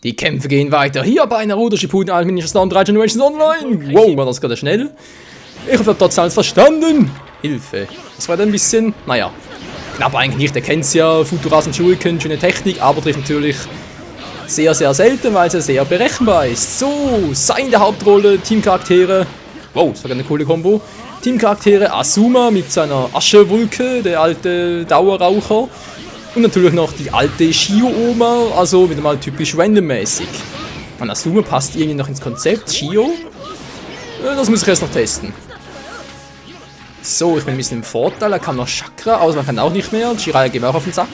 Die Kämpfe gehen weiter. Hier bei Naruto Shippuden Ultimate Ninja Storm 3 Generations Online. Wow, war das gerade schnell. Ich hoffe, ihr habt trotzdem alles verstanden. Hilfe. Das war dann ein bisschen, naja, knapp eigentlich nicht. Ihr kennt es ja, Futurasen Shuriken, schöne Technik, aber trifft natürlich sehr, sehr selten, weil es sehr berechenbar ist. So, seine Hauptrolle, Teamcharaktere. Wow, das war eine coole Kombo. Teamcharaktere Asuma mit seiner Aschewolke, der alte Dauerraucher. Und natürlich noch die alte Shio-Oma, also wieder mal typisch randommäßig. Und Asuma passt irgendwie noch ins Konzept. Shio? Das muss ich erst noch testen. So, ich bin ein bisschen im Vorteil. Er kann noch Chakra, aber man kann auch nicht mehr. Jiraiya geht mir auch auf den Sack.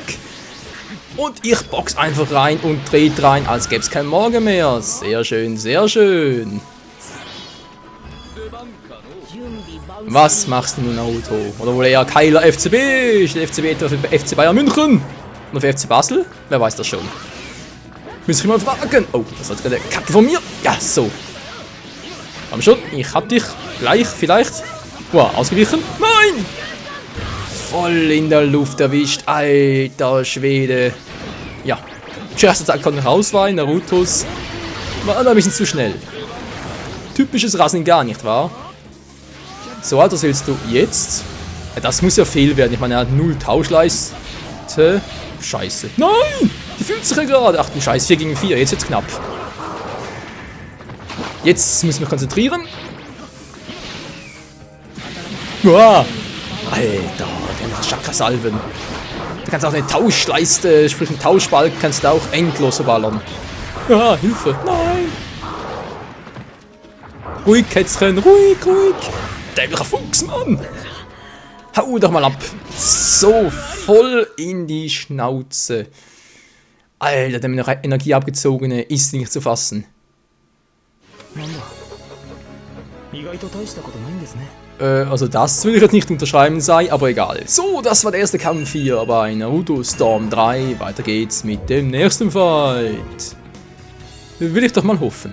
Und ich box einfach rein und dreht rein, als gäbe es kein Morgen mehr. Sehr schön, sehr schön. Was machst du nun, Naruto? Oder wohl eher Keiler FCB? Ist der FCB etwa für FC Bayern München? Oder für FC Basel? Wer weiß das schon? Müssen wir mal fragen. Oh, das war gerade eine Kacke von mir. Ja, so. Komm schon, ich hab dich. Gleich, vielleicht. Wow, ausgewichen. Nein! Voll in der Luft erwischt. Alter Schwede. Ja. Zuerst Attack konnte ich rausweichen. Narutos war da ein bisschen zu schnell. Typisches Rasengan, nicht wahr? So, Alter, willst du jetzt? Ja, das muss ja fehl werden. Ich meine, er hat 0 Tauschleiste. Scheiße. Nein! Die fühlt sich ja gerade. Ach du Scheiße, 4 gegen 4. Jetzt wird's knapp. Jetzt müssen wir konzentrieren. Wow. Alter, der macht Chakra-Salven. Du kannst auch eine Tauschleiste, sprich einen Tauschbalken, kannst du auch endlos ballern. Ja, Hilfe. Nein. Ruhig, Kätzchen. Ruhig, ruhig. Dämlicher Fuchs, Mann! Hau doch mal ab! So, voll in die Schnauze. Alter, der Energie abgezogene ist nicht zu fassen. Also das will ich jetzt nicht unterschreiben sein, aber egal. So, das war der erste Kampf hier bei Naruto Storm 3. Weiter geht's mit dem nächsten Fight. Will ich doch mal hoffen.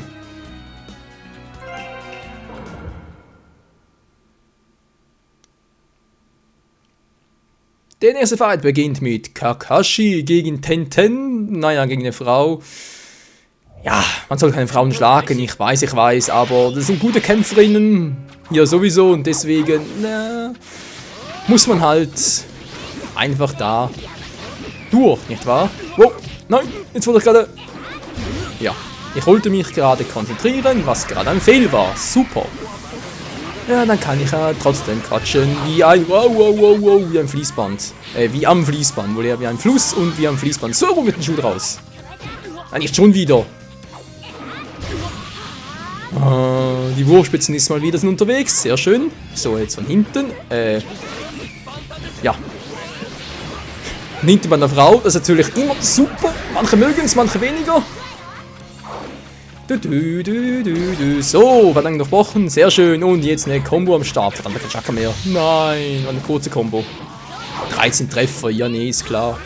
Der nächste Fight beginnt mit Kakashi gegen Tenten. Naja, gegen eine Frau. Ja, man soll keine Frauen schlagen, ich weiß, aber das sind gute Kämpferinnen. Hier sowieso und deswegen muss man halt einfach da durch, nicht wahr? Wow, nein, jetzt wollte ich gerade... Ja, ich wollte mich gerade konzentrieren, was gerade ein Fehl war. Super. Ja, dann kann ich ja trotzdem quatschen wie ein... Wow, wie ein Fließband. Wie am Fließband, wohl eher wie ein Fluss und wie am Fließband. So rum mit dem Schuh raus. Nein, nicht schon wieder. Die Wurfspitzen ist mal wieder sind unterwegs. Sehr schön. So, jetzt von hinten. Ja. Und hinten bei einer Frau. Das ist natürlich immer super. Manche mögen es, manche weniger. So, verdammt durchbrochen. Sehr schön. Und jetzt eine Combo am Start. Verdammt, kein Chakra mehr. Nein, war eine kurze Combo. 13 Treffer. Ja, nee, ist klar.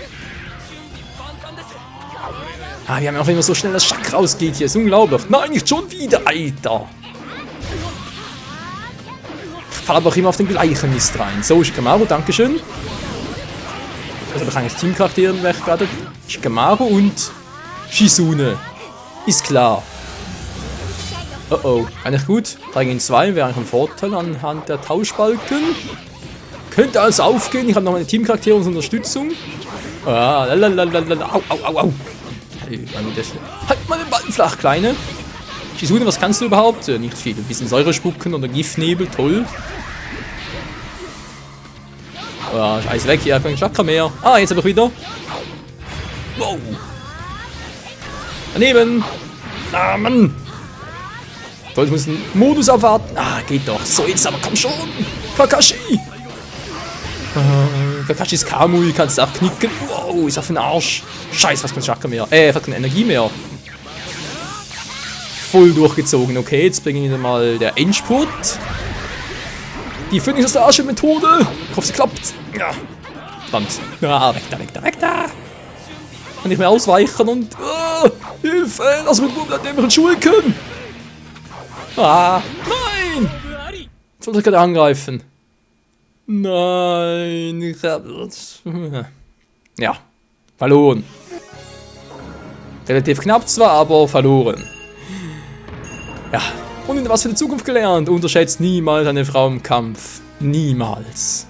Ah, wir haben auch immer so schnell das Chakra rausgeht hier. Ist unglaublich. Nein, nicht schon wieder, Alter. Ich falle aber auch immer auf den gleichen Mist rein. So, Shikamaru, dankeschön. Also, da kann ich Teamcharakteren weg gerade. Shikamaru und Shizune. Ist klar. Oh oh, eigentlich gut. 3 gegen 2 wäre eigentlich ein Vorteil anhand der Tauschbalken. Könnte also aufgehen. Ich habe noch meine Teamcharaktere und Unterstützung. Ah, lalalala. Au. Halt mal den Ball flach, Kleine. Shizune, was kannst du überhaupt? Nicht viel. Ein bisschen Säure spucken oder Giftnebel, toll. Oh, scheiße, weg, hier hat kein Chakra mehr. Ah, jetzt aber wieder. Wow. Daneben. Ah, Mann. So, jetzt muss ein Modus abwarten. Ah, geht doch. So, jetzt aber komm schon. Kakashi. Kakashis Kamui kannst du auch knicken. Wow, ist auf den Arsch. Scheiße, was kein Chakra mehr. Hat keine Energie mehr. Voll durchgezogen. Okay, jetzt bringen wir mal der Endspurt. Die Phoenix aus der Asche-Methode. Ich hoffe, sie klappt. Ja. Verdammt. Ja, weg da. Kann nicht mehr ausweichen und... Hilfe, lass mich nur bleiben, wir Schulken. Ah, nein. Jetzt wollte ich gerade angreifen. Nein, ich hab... Ja, verloren. Relativ knapp zwar, aber verloren. Ja, und was für die Zukunft gelernt. Unterschätzt niemals eine Frau im Kampf. Niemals.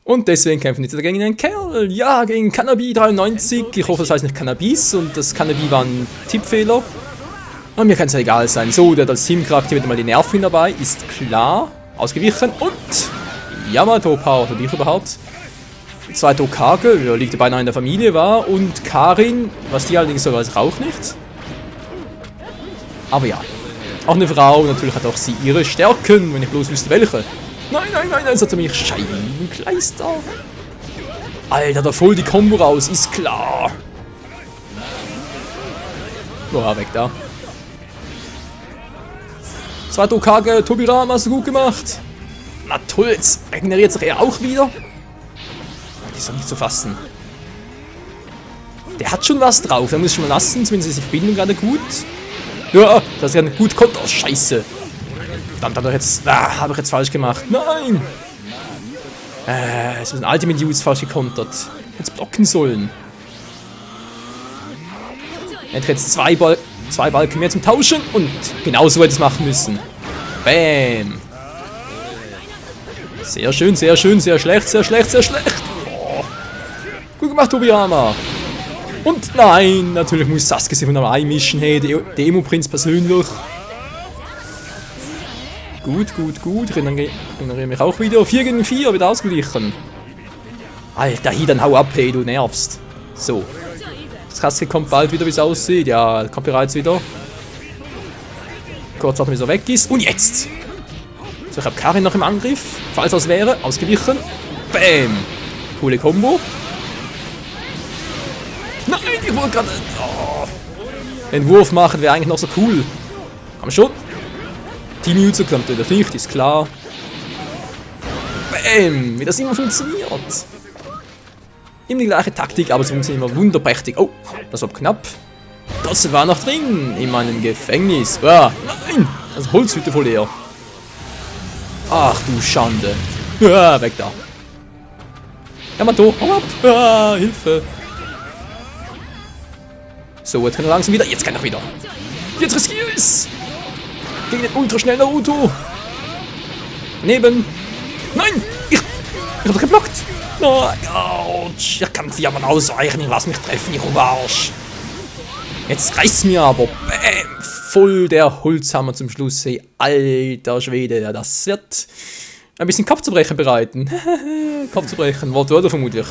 Und deswegen kämpfen wir gegen einen Kerl. Ja, gegen Cannabis93. Ich hoffe, das heißt nicht Cannabis und das Cannabis war ein Tippfehler. Aber mir kann es ja egal sein. So, der hat als Teamcharakter wieder mal die Nerven dabei. Ist klar. Ausgewichen und Yamato Power, oder ich überhaupt. Zweiter Okage, der liegt ja beinahe in der Familie, war. Und Karin, was die allerdings so weiß, raucht nicht. Aber ja. Auch eine Frau, natürlich hat auch sie ihre Stärken, wenn ich bloß wüsste welche. Nein, nein, nein, jetzt hat er mich Scheibenkleister. Alter, da voll die Kombo raus, ist klar. Boah, weg da. Zweiter Okage, Tobirama, hast du gut gemacht. Na toll, jetzt regeneriert sich er auch wieder. Das ist doch nicht zu fassen. Der hat schon was drauf, der muss ich schon mal lassen, zumindest ist die Verbindung gerade gut. Ja, das ist ja gut Konter. Oh, scheiße. Verdammt, habe ich jetzt falsch gemacht. Nein! Es ist ein Ultimate Use falsch gekontert. Jetzt blocken sollen. Er hätte jetzt zwei Balken mehr zum Tauschen und genauso hätte es machen müssen. Bam! Sehr schön, sehr schön, sehr schlecht, sehr schlecht, sehr schlecht. Oh. Gut gemacht, Tobirama. Und nein, natürlich muss Sasuke sich von einem einmischen. Hey, der Emo-Prinz persönlich. Gut, gut, gut. Ich erinnere mich auch wieder. 4 gegen 4, wieder ausgeglichen. Alter, hier, dann hau ab, hey, du nervst. So. Sasuke kommt bald wieder, wie es aussieht. Ja, kommt bereits wieder. Kurz warten, bis er weg ist. Und jetzt! So, ich habe Karin noch im Angriff. Falls das wäre, ausgewichen. Bam! Coole Kombo. Nein, ich wollte gerade... Oh. Den Wurf machen wäre eigentlich noch so cool. Komm schon. Team Jutsu kommt natürlich nicht, ist klar. Bam! Wie das immer funktioniert. Immer die gleiche Taktik, aber es funktioniert immer wunderprächtig. Oh, das war knapp. Das war noch drin in meinem Gefängnis. Ah, nein! Das Holzhütte voll leer. Ach du Schande. Ah, weg da. Yamato, hau ab. Ah, Hilfe. So, jetzt kann er langsam wieder. Jetzt kann er wieder. Jetzt riskiere ich es. Gegen den ultraschnellen Naruto. Neben. Nein! Ich hab geblockt. Nein, ouch. Ich kann die aber ausweichen. Ich lass mich treffen, ich Arsch. Jetzt reißt's mir aber. Bam! Voll der Holzhammer zum Schluss. Hey, alter Schwede. Ja, das wird ein bisschen Kopfzerbrechen bereiten. Kopfzerbrechen, Wortwörter vermutlich.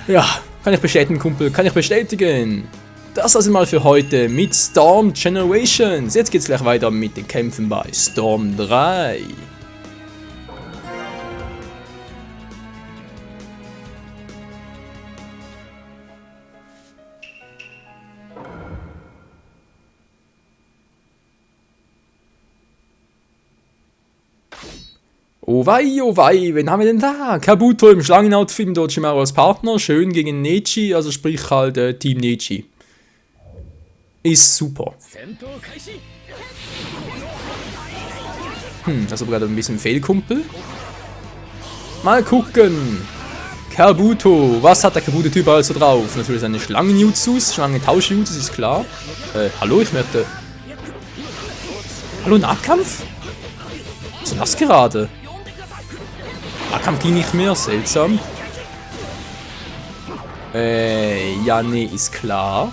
Ja, kann ich bestätigen, Kumpel. Kann ich bestätigen. Das also mal für heute mit Storm Generations. Jetzt geht's gleich weiter mit den Kämpfen bei Storm 3. Oh wei, wen haben wir denn da? Kabuto im Schlangenhautfilm, Orochimaru als Partner, schön gegen Neji, also sprich halt Team Neji. Ist super. Das ist aber gerade ein bisschen Fehlkumpel. Mal gucken. Kabuto, was hat der Kabuto-Typ also drauf? Natürlich seine Schlangen-Jutsus, Schlangen-Tausch-Jutsus, ist klar. Hallo, ich möchte... Hallo, Nahkampf? Was ist denn das gerade? Nahkampf ging nicht mehr, seltsam. Ja, nee, ist klar.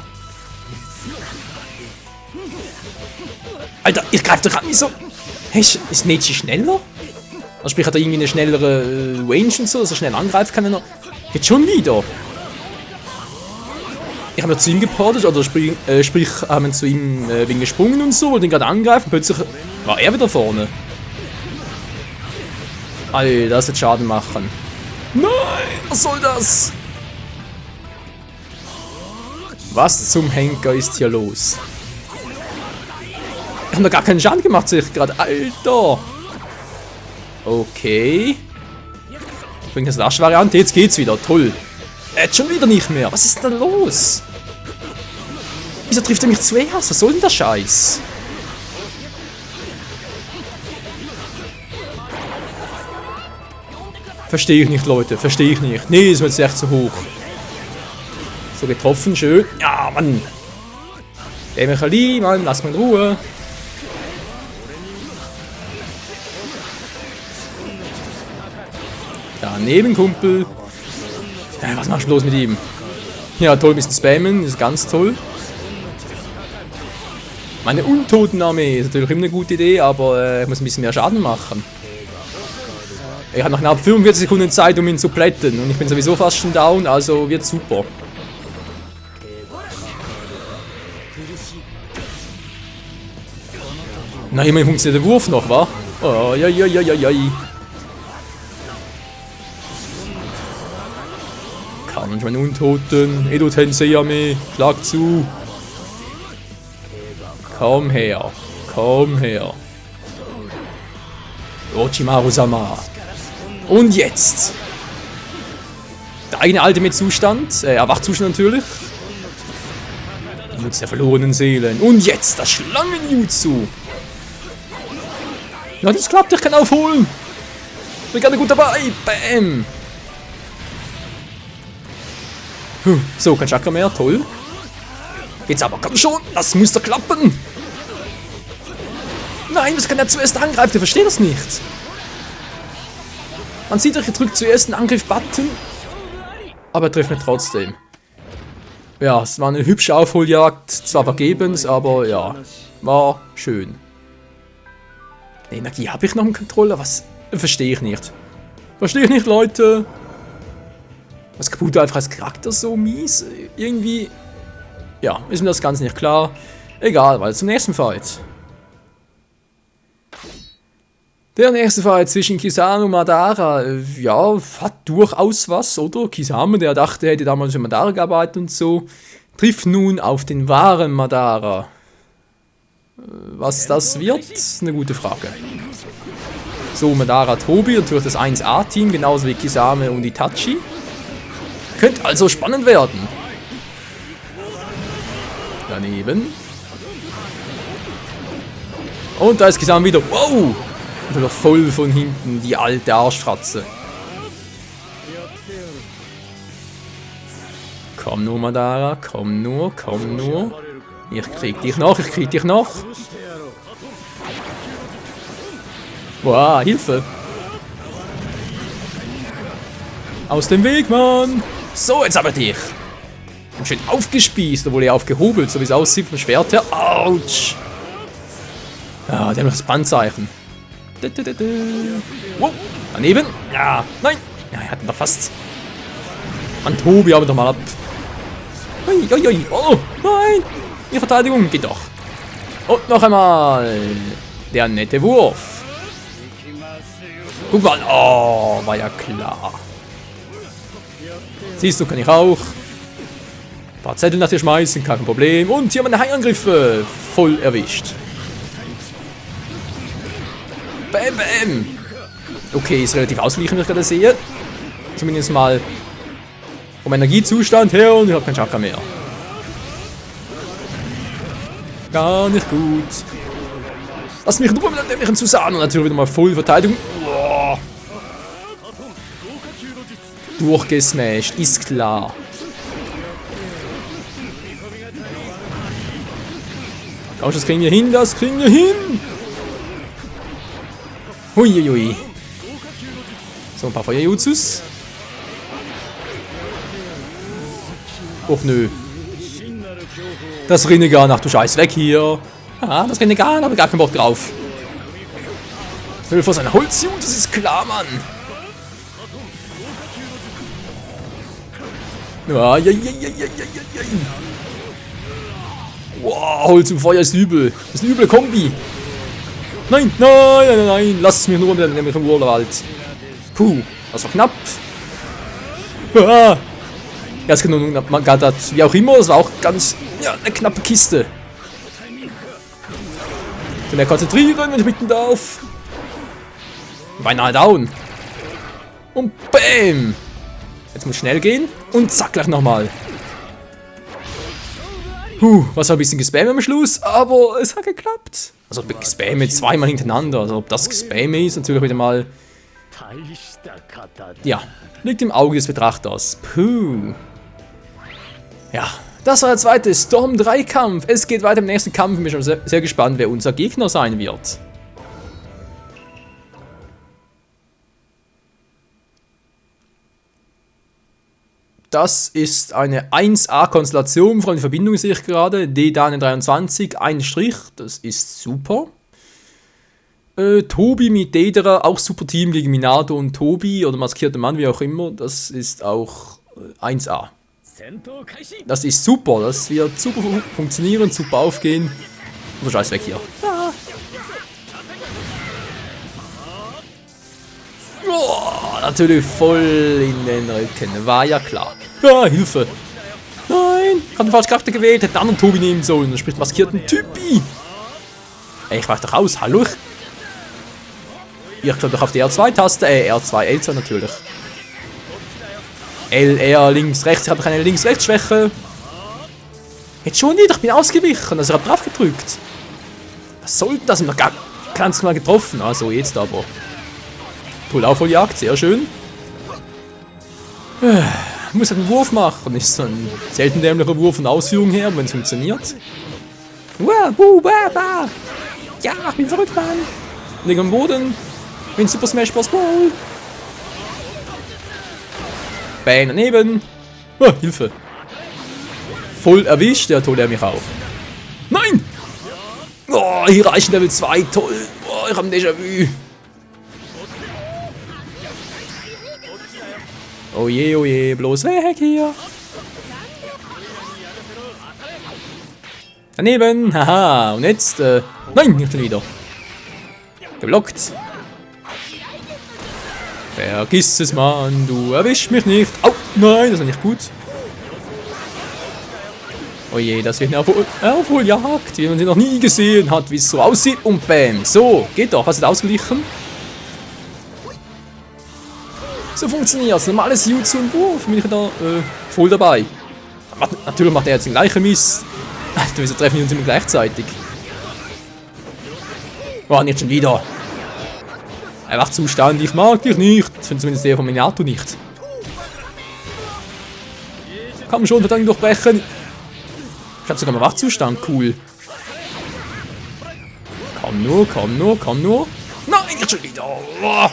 Alter, ich greife doch an, wieso? Hey, ist Neji schneller? Also sprich, hat er irgendwie eine schnellere Range und so, dass er schnell angreifen kann, wenn er... Jetzt schon wieder! Ich habe ja zu ihm geportet, oder sprich, haben wir zu ihm wegen gesprungen und so, wollte ihn gerade angreifen, plötzlich war er wieder vorne. Alter, das wird Schaden machen. Nein, was soll das? Was zum Henker ist hier los? Ich habe da gar keinen Schaden gemacht, sehe ich gerade. Alter! Okay. Ich bringe das Lash-Variante, jetzt geht's wieder. Toll. Jetzt schon wieder nicht mehr. Was ist denn los? Wieso trifft er mich zuerst? Was soll denn der Scheiß? Verstehe ich nicht, Leute. Verstehe ich nicht. Nee, ist mir jetzt echt zu hoch. So getroffen, schön. Ja, Mann. Der Michali, Mann, lass mal in Ruhe. Daneben, Kumpel. Ja, was machst du bloß mit ihm? Ja, toll, ein bisschen spammen, ist ganz toll. Meine Untotenarmee ist natürlich immer eine gute Idee, aber ich muss ein bisschen mehr Schaden machen. Ich habe noch knapp 45 Sekunden Zeit, um ihn zu plätten. Und ich bin sowieso fast schon down, also wird super. Na, immerhin funktioniert der Wurf noch, wa? Oh, ja, ja, ja, ja, ja. Kann ich meinen Untoten, Edo Tensei Armee, schlag zu. Komm her, komm her. Orochimaru-sama. Und jetzt. Der eigene Ultimate-Zustand, Erwachzustand natürlich. Jutsu der verlorenen Seelen. Und jetzt das Schlangen-Jutsu. Ja, das klappt, ich kann aufholen. Ich bin gerade gut dabei. Bam. So, kein Chakra mehr, toll. Jetzt aber, komm schon, das muss doch klappen. Nein, was kann er zuerst angreifen? Ich verstehe das nicht. Man sieht, er drückt zuerst einen Angriff-Button, aber er trifft mich trotzdem. Ja, es war eine hübsche Aufholjagd, zwar vergebens, aber ja, war schön. Die Energie habe ich noch im Controller, was? Verstehe ich nicht. Verstehe ich nicht, Leute. Was Kabuto einfach als Charakter so mies? Irgendwie, ja, ist mir das Ganze nicht klar. Egal, weil zum nächsten Fight. Der nächste Fight zwischen Kisame und Madara, ja, hat durchaus was, oder? Kisame, der dachte, er hätte damals für Madara gearbeitet und so, trifft nun auf den wahren Madara. Was das wird, ist eine gute Frage. So, Madara Tobi, natürlich das 1A-Team, genauso wie Kisame und Itachi. Könnte also spannend werden. Daneben. Und da ist Kisame wieder. Wow! Oder voll von hinten, die alte Arschfratze. Komm nur, Madara, komm nur, komm nur. Ich krieg dich noch, ich krieg dich noch. Wow, Hilfe. Aus dem Weg, Mann. So, jetzt aber dich. Und schön aufgespießt, obwohl er aufgehobelt, so wie es aussieht vom Schwert her. Autsch. Ja, der hat noch das Bandzeichen. Wow, daneben. Ja, nein. Ja, er hat ihn doch fast. Mann, Tobi, aber doch mal ab. Ui, ui, ui. Oh, nein. Die Verteidigung geht doch. Und noch einmal. Der nette Wurf. Guck mal. Oh, war ja klar. Siehst du, kann ich auch. Ein paar Zettel nach dir schmeißen, kein Problem. Und hier meine Haiangriffe. Voll erwischt. Bam, bam. Okay, ist relativ ausgeglichen, wie ich gerade sehe. Zumindest mal vom Energiezustand her und ich habe kein Chakra mehr. Gar nicht gut. Lass mich nur mit dem Susanoo natürlich wieder mal voll Verteidigung. Oh. Durchgesmashed, ist klar. Komm, das kriegen wir hin, das kriegen wir hin. Huiuiui. So, ein paar Feuerjutsus. Och nö. Das Rinnegan, ach du Scheiß, weg hier. Ah, das Rinnegan, habe ich gar keinen Bock drauf. Vor seiner Holzjut, das ist klar, Mann. Ja, ja, ja, ja, ja, ja, ja. Wow, Holz und Feuer ist übel. Das ist eine üble Kombi. Nein, nein, nein, nein, lass es mir nur mit dem Urwald. Puh, das war knapp. Ah. Ja, es kann nur wie auch immer, das war auch ganz, ja, eine knappe Kiste. Ich mehr konzentrieren, wenn ich bitten darf. Beinahe down. Und bam. Jetzt muss schnell gehen. Und zack, gleich nochmal. Was war ein bisschen gespammt am Schluss, aber es hat geklappt. Also gespammt zweimal hintereinander. Also ob das gespammt ist, natürlich wieder mal Ja, liegt im Auge des Betrachters. Puh. Ja, das war der zweite Storm 3 Kampf. Es geht weiter im nächsten Kampf. Ich bin schon sehr gespannt, wer unser Gegner sein wird. Das ist eine 1A-Konstellation, vor allem die Verbindung sehe ich gerade. D-Dane23, ein Strich, das ist super. Tobi mit Dedera, auch super Team gegen Minato und Tobi oder maskierter Mann, wie auch immer. Das ist auch 1A. Das ist super, das wird super funktionieren, super aufgehen. Aber scheiß weg hier. Ah. Oh, natürlich voll in den Rücken, war ja klar. Ja, Hilfe. Nein, ich habe den falschen Charakter gewählt, hätte einen anderen Tobi nehmen sollen. Da spricht maskierten Typi. Ey, ich weich doch aus, hallo. Ich klicke doch auf die R2-Taste, R2, L2 natürlich. L, R, links, rechts, ich habe keine Links-Rechts-Schwäche. Jetzt schon wieder, ich bin ausgewichen, also ich habe drauf gedrückt. Was soll das? Ich habe noch ganz mal getroffen, also jetzt aber. Toll, Aufholjagd, sehr schön. Muss halt einen Wurf machen, ist so ein selten dämlicher Wurf von Ausführung her, wenn es funktioniert. Ja, ich bin verrückt, Mann. Leg am Boden. Bin Super Smash Bros. Brawl. Bang daneben. Oh, Hilfe. Voll erwischt, der holt er mich auch. Nein! Oh, hier reichen Level 2, toll. Oh, ich hab ein Déjà-vu. Oh je, bloß weg hier. Daneben, haha, und jetzt, nein, nicht schon wieder. Geblockt. Vergiss es, Mann, du erwischst mich nicht. Au, nein, das ist nicht gut. Oh je, das wird eine Aufholjagd, wie man sie noch nie gesehen hat, wie es so aussieht. Und bam, so, geht doch, hast du ausgeglichen? So funktioniert es. Normales Jutsu und Wurf, bin ich da voll dabei. Natürlich macht er jetzt den gleichen Mist. Wieso treffen wir uns immer gleichzeitig? Oh, nicht schon wieder. Er macht Zustand, ich mag dich nicht. Das findet zumindest der von Minato nicht. Kann man schon verdammt durchbrechen. Ich hab sogar mal Wachzustand, cool. Komm nur. Nein, nicht schon wieder. Oh.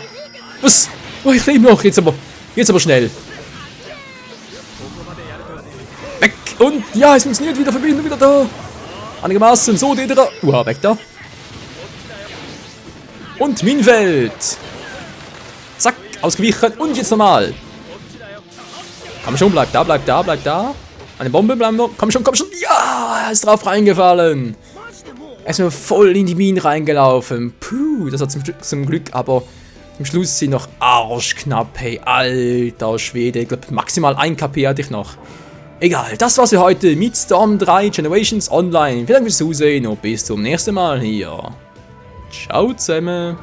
Was? Oh, ich lebe noch. Jetzt aber schnell. Weg. Und ja, es funktioniert wieder. Verbindung wieder da. Einigermaßen. So, Dedera. Weg da. Und Minenfeld. Zack. Ausgewichen. Und jetzt nochmal. Komm schon, bleib da. Eine Bombe bleibt noch. Komm schon. Ja, er ist drauf reingefallen. Er ist mir voll in die Minen reingelaufen. Puh, das hat zum Glück, aber am Schluss sind noch arschknapp. Hey, alter Schwede. Ich glaube, maximal 1 KP hatte ich noch. Egal, das war's für heute mit Storm 3 Generations Online. Vielen Dank fürs Zusehen und bis zum nächsten Mal hier. Ciao zusammen.